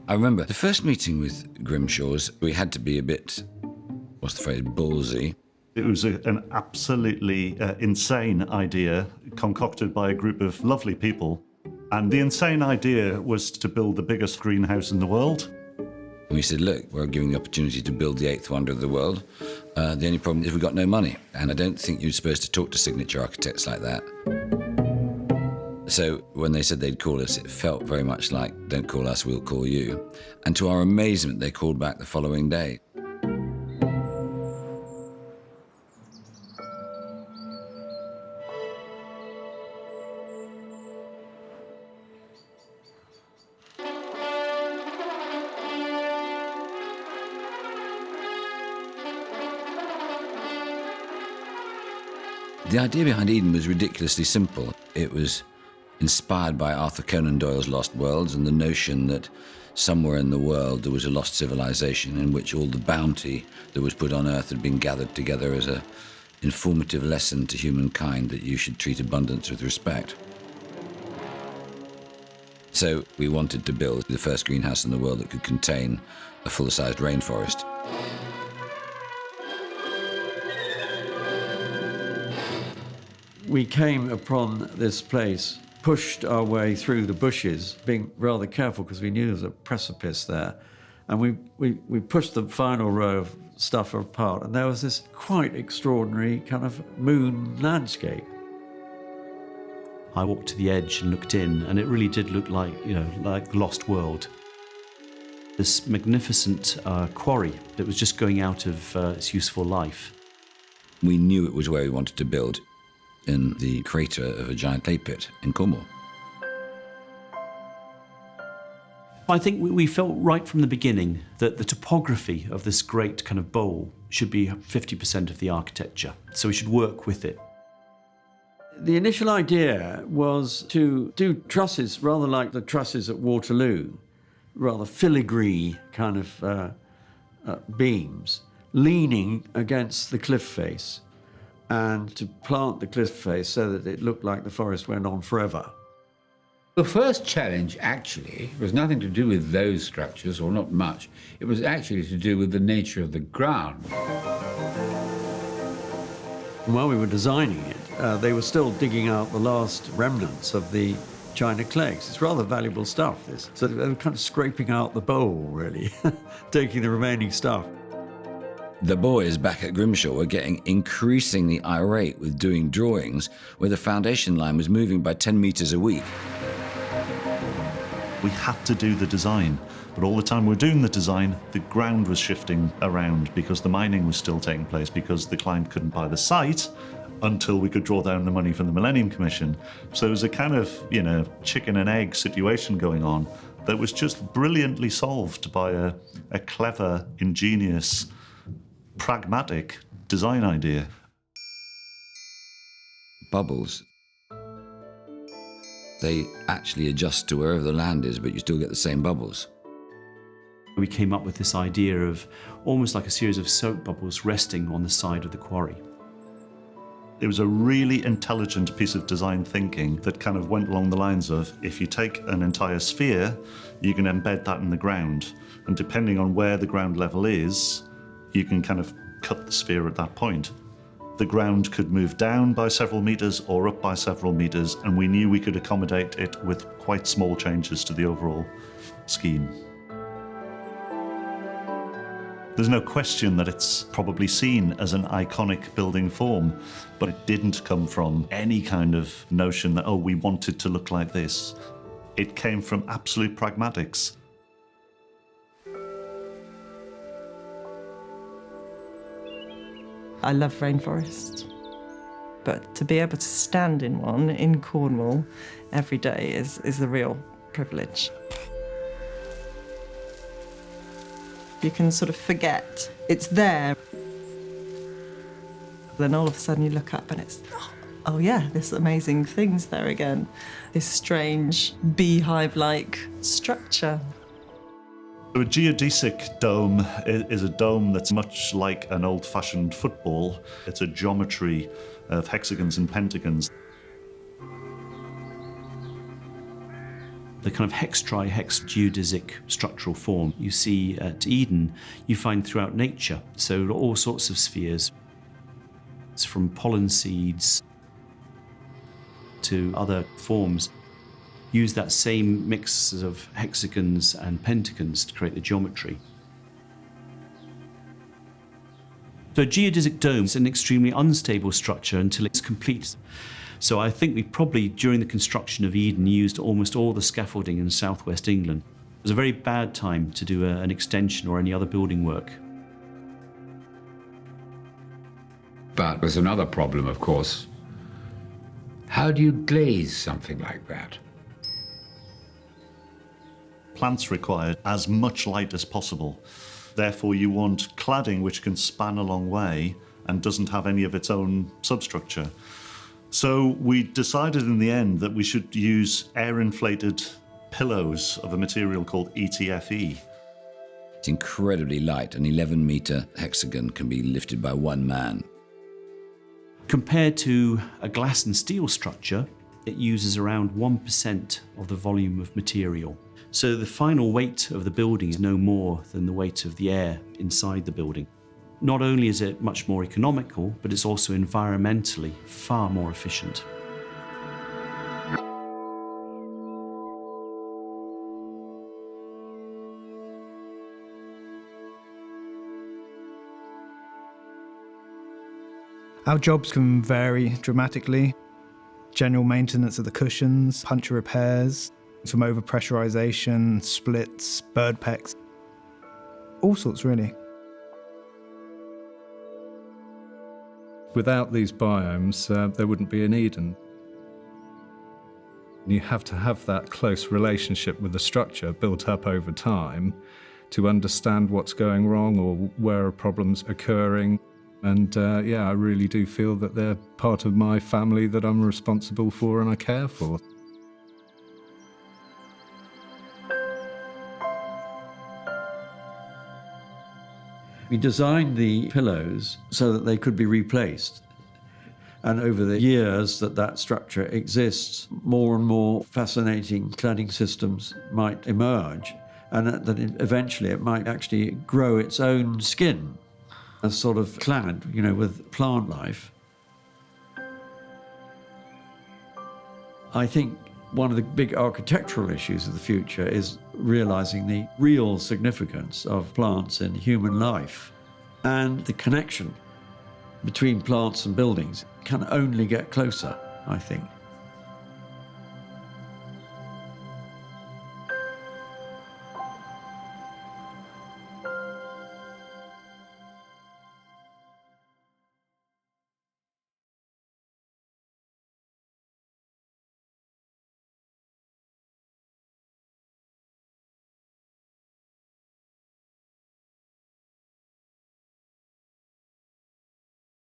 I remember the first meeting with Grimshaw's, we had to be a bit, what's the phrase, ballsy. It was an absolutely insane idea concocted by a group of lovely people. And the insane idea was to build the biggest greenhouse in the world. We said, look, we're giving the opportunity to build the eighth wonder of the world. The only problem is we've got no money. And I don't think you're supposed to talk to signature architects like that. So when they said they'd call us, it felt very much like, don't call us, we'll call you. And to our amazement, they called back the following day. The idea behind Eden was ridiculously simple. It was inspired by Arthur Conan Doyle's Lost Worlds and the notion that somewhere in the world there was a lost civilization in which all the bounty that was put on Earth had been gathered together as an informative lesson to humankind that you should treat abundance with respect. So we wanted to build the first greenhouse in the world that could contain a full-sized rainforest. We came upon this place, pushed our way through the bushes, being rather careful because we knew there was a precipice there. And we pushed the final row of stuff apart, and there was this quite extraordinary kind of moon landscape. I walked to the edge and looked in, and it really did look like, like the lost world. This magnificent quarry that was just going out of its useful life. We knew it was where we wanted to build, in the crater of a giant clay pit in Cornwall. I think we felt right from the beginning that the topography of this great kind of bowl should be 50% of the architecture, so we should work with it. The initial idea was to do trusses rather like the trusses at Waterloo, rather filigree kind of beams, leaning against the cliff face, and to plant the cliff face so that it looked like the forest went on forever. The first challenge, actually, was nothing to do with those structures, or not much. It was actually to do with the nature of the ground. And while we were designing it, they were still digging out the last remnants of the china clays. It's rather valuable stuff, this. So they were kind of scraping out the bowl, really, taking the remaining stuff. The boys back at Grimshaw were getting increasingly irate with doing drawings where the foundation line was moving by 10 meters a week. We had to do the design, but all the time we were doing the design, the ground was shifting around because the mining was still taking place, because the client couldn't buy the site until we could draw down the money from the Millennium Commission. So it was a kind of, chicken and egg situation going on that was just brilliantly solved by a clever, ingenious, pragmatic design idea. Bubbles. They actually adjust to wherever the land is, but you still get the same bubbles. We came up with this idea of almost like a series of soap bubbles resting on the side of the quarry. It was a really intelligent piece of design thinking that kind of went along the lines of, if you take an entire sphere, you can embed that in the ground. And depending on where the ground level is, you can kind of cut the sphere at that point. The ground could move down by several meters or up by several meters, and we knew we could accommodate it with quite small changes to the overall scheme. There's no question that it's probably seen as an iconic building form, but it didn't come from any kind of notion that, we want it to look like this. It came from absolute pragmatics. I love rainforests, but to be able to stand in one in Cornwall every day is a real privilege. You can sort of forget it's there. Then all of a sudden you look up and it's, oh yeah, this amazing thing's there again. This strange beehive-like structure. A geodesic dome is a dome that's much like an old-fashioned football. It's a geometry of hexagons and pentagons. the kind of hex-tri-hex geodesic structural form you see at Eden, you find throughout nature. So all sorts of spheres. It's from pollen seeds to other forms. Use that same mix of hexagons and pentagons to create the geometry. So a geodesic dome is an extremely unstable structure until it's complete. So I think we probably, during the construction of Eden, used almost all the scaffolding in southwest England. It was a very bad time to do an extension or any other building work. But there's another problem, of course. How do you glaze something like that? Plants require as much light as possible. Therefore, you want cladding which can span a long way and doesn't have any of its own substructure. So we decided in the end that we should use air-inflated pillows of a material called ETFE. It's incredibly light. An 11-metre hexagon can be lifted by one man. Compared to a glass and steel structure, it uses around 1% of the volume of material. So the final weight of the building is no more than the weight of the air inside the building. Not only is it much more economical, but it's also environmentally far more efficient. Our jobs can vary dramatically. General maintenance of the cushions, puncture repairs, from overpressurization, splits, bird pecks, all sorts really. Without these biomes, there wouldn't be an Eden. You have to have that close relationship with the structure built up over time to understand what's going wrong or where a problem's occurring. And I really do feel that they're part of my family that I'm responsible for and I care for. We designed the pillows so that they could be replaced. And over the years that structure exists, more and more fascinating cladding systems might emerge, and that eventually it might actually grow its own skin as sort of clad, with plant life. I think one of the big architectural issues of the future is realizing the real significance of plants in human life, and the connection between plants and buildings can only get closer, I think.